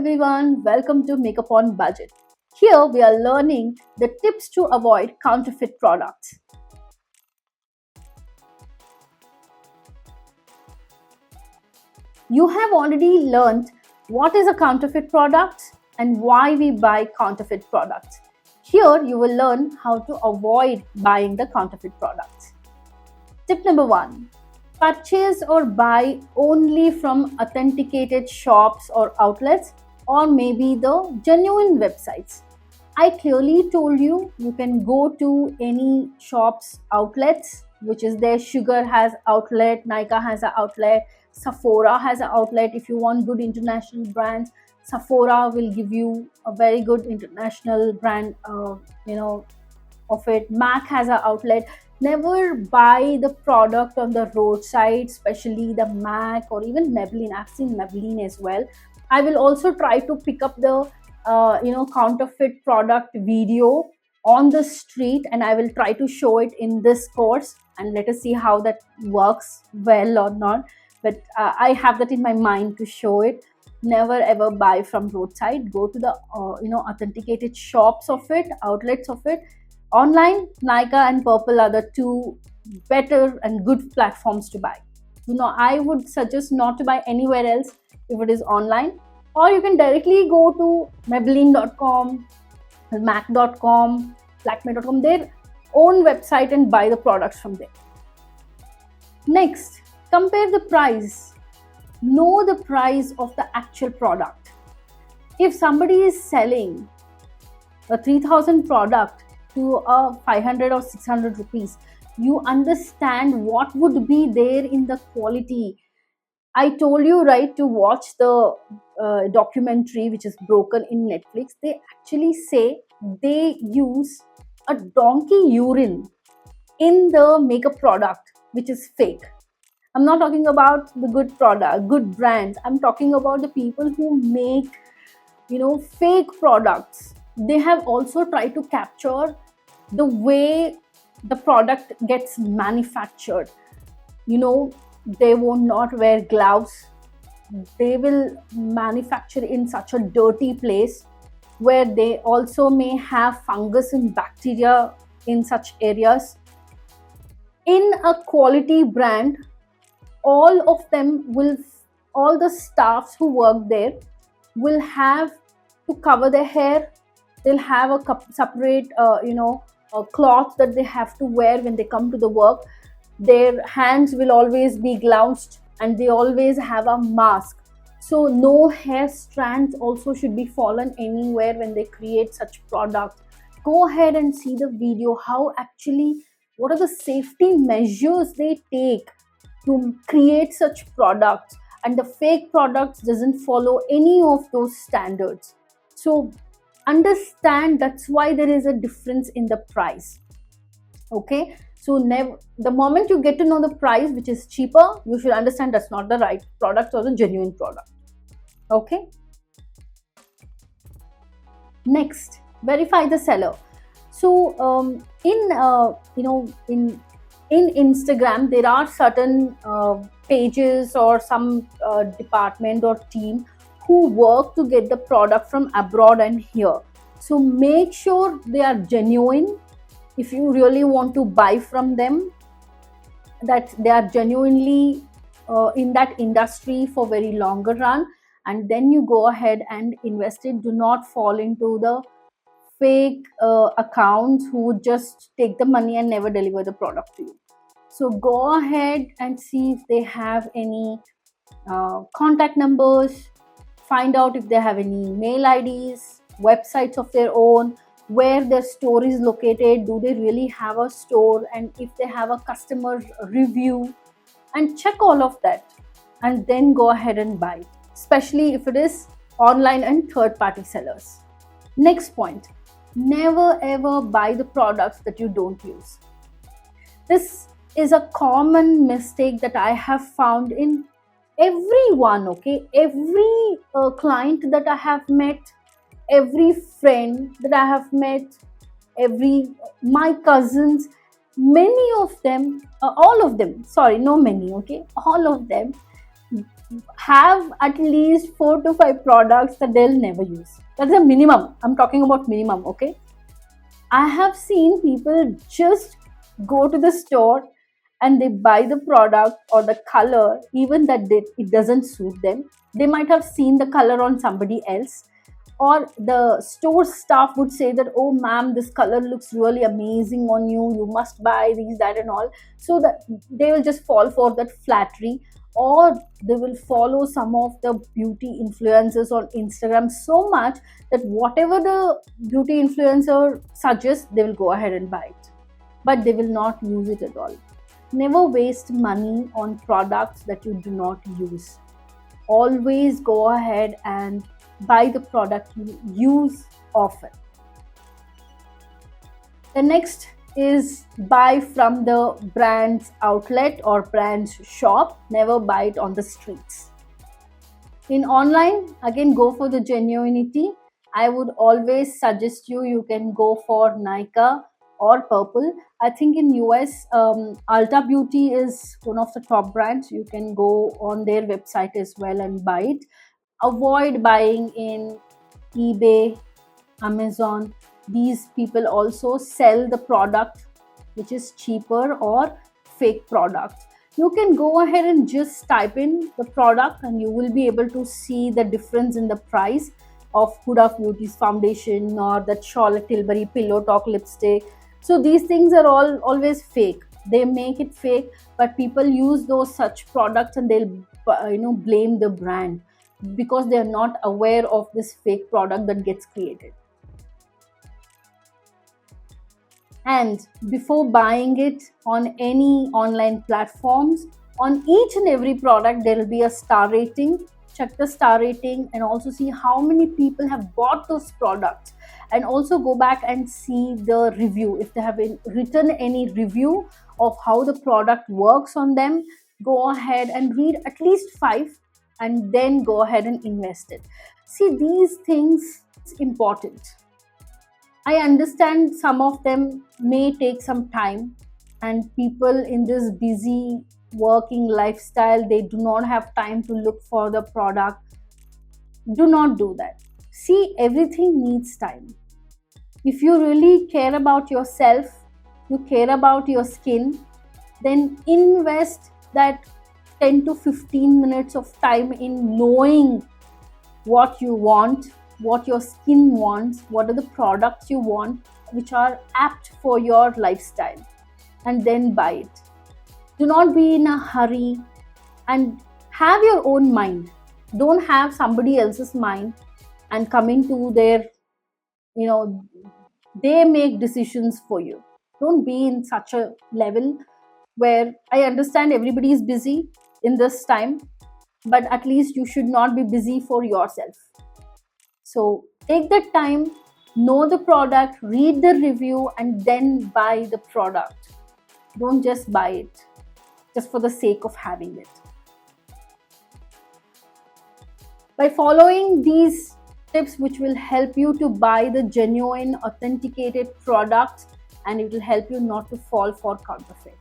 everyone, welcome to Makeup on Budget. Here we are learning the tips to avoid counterfeit products. You have already learned what is a counterfeit product and why we buy counterfeit products. Here you will learn how to avoid buying the counterfeit products. Tip number 1. Purchase or buy only from authenticated shops or outlets, or maybe the genuine websites. I clearly told you can go to any shops, outlets, which is there. Sugar has outlet, Nykaa has an outlet, Sephora has an outlet. If you want good international brands, Sephora will give you a very good international brand, of it. MAC has an outlet. Never buy the product on the roadside, especially the MAC or even Maybelline. I've seen Maybelline as well. I will also try to pick up the counterfeit product video on the street, and I will try to show it in this course, and let us see how that works well or not. But I have that in my mind to show it. Never ever buy from roadside. Go to the authenticated shops of it, outlets of it. Online, Nykaa and Purple are the two better and good platforms to buy. I would suggest not to buy anywhere else if it is online, or you can directly go to Maybelline.com, Mac.com, Lakme.com, their own website, and buy the products from there. Next, compare the price. Know the price of the actual product. If somebody is selling a 3000 product to a 500 or 600 rupees, you understand what would be there in the quality. I told you, right, to watch the documentary which is Broken in Netflix. They actually say they use a donkey urine in the makeup product, which is fake. I'm not talking about the good product, good brands. I'm talking about the people who make fake products. They have also tried to capture the way the product gets manufactured. They will not wear gloves. They will manufacture in such a dirty place where they also may have fungus and bacteria in such areas. In a quality brand, all the staffs who work there will have to cover their hair. They'll have a separate a cloth that they have to wear when they come to the work. Their hands will always be gloved, and they always have a mask. So no hair strands also should be fallen anywhere when they create such products. Go ahead and see the video, what are the safety measures they take to create such products, and the fake products doesn't follow any of those standards. So understand that's why there is a difference in the price. Okay, so the moment you get to know the price, which is cheaper, you should understand that's not the right product or the genuine product. Okay, next, verify the seller. So in Instagram, there are certain pages or some department or team who work to get the product from abroad and here. So make sure they are genuine. If you really want to buy from them, that they are genuinely in that industry for very longer run, and then you go ahead and invest it. Do not fall into the fake accounts who would just take the money and never deliver the product to you. So go ahead and see if they have any contact numbers. Find out if they have any mail IDs, websites of their own, where their store is located. Do they really have a store? And if they have a customer review, and check all of that, and then go ahead and buy, especially if it is online and third-party sellers. Next point, never ever buy the products that you don't use. This is a common mistake that I have found in everyone. Okay, every client that I have met, every friend that I have met, my cousins, many of them, all of them, sorry, no many, okay, all of them, have at least 4 to 5 products that they'll never use. That's a minimum. I'm talking about minimum, okay? I have seen people just go to the store and they buy the product or the color, even that it doesn't suit them. They might have seen the color on somebody else, or the store staff would say that, oh ma'am, this color looks really amazing on you, you must buy these, that, and all. So that they will just fall for that flattery, or they will follow some of the beauty influencers on Instagram so much that whatever the beauty influencer suggests, they will go ahead and buy it, but they will not use it at all. Never waste money on products that you do not use. Always go ahead and buy the product you use often. The next is buy from the brand's outlet or brand's shop. Never buy it on the streets. In online, again, go for the genuinity. I would always suggest you can go for Nykaa or Purple. I think in US, Ulta Beauty is one of the top brands. You can go on their website as well and buy it. Avoid buying in eBay, Amazon. These people also sell the product which is cheaper or fake products. You can go ahead and just type in the product and you will be able to see the difference in the price of Huda Beauty's foundation or that Charlotte Tilbury Pillow Talk lipstick. So these things are all always fake. They make it fake, but people use those such products and they'll blame the brand because they are not aware of this fake product that gets created. And before buying it on any online platforms, on each and every product there will be a star rating. Check the star rating and also see how many people have bought those products, and also go back and see the review. If they have written any review of how the product works on them, go ahead and read at least 5 and then go ahead and invest it. See, these things is important. I understand some of them may take some time, and people in this busy working lifestyle, they do not have time to look for the product. Do not do that. See, everything needs time. If you really care about yourself, you care about your skin, then invest that 10 to 15 minutes of time in knowing what you want, what your skin wants, what are the products you want which are apt for your lifestyle, and then buy it. Do not be in a hurry and have your own mind. Don't have somebody else's mind and come into their, they make decisions for you. Don't be in such a level where I understand everybody is busy in this time, but at least you should not be busy for yourself. So take the time, know the product, read the review, and then buy the product. Don't just buy it just for the sake of having it. By following these tips, which will help you to buy the genuine, authenticated products, and it will help you not to fall for counterfeit.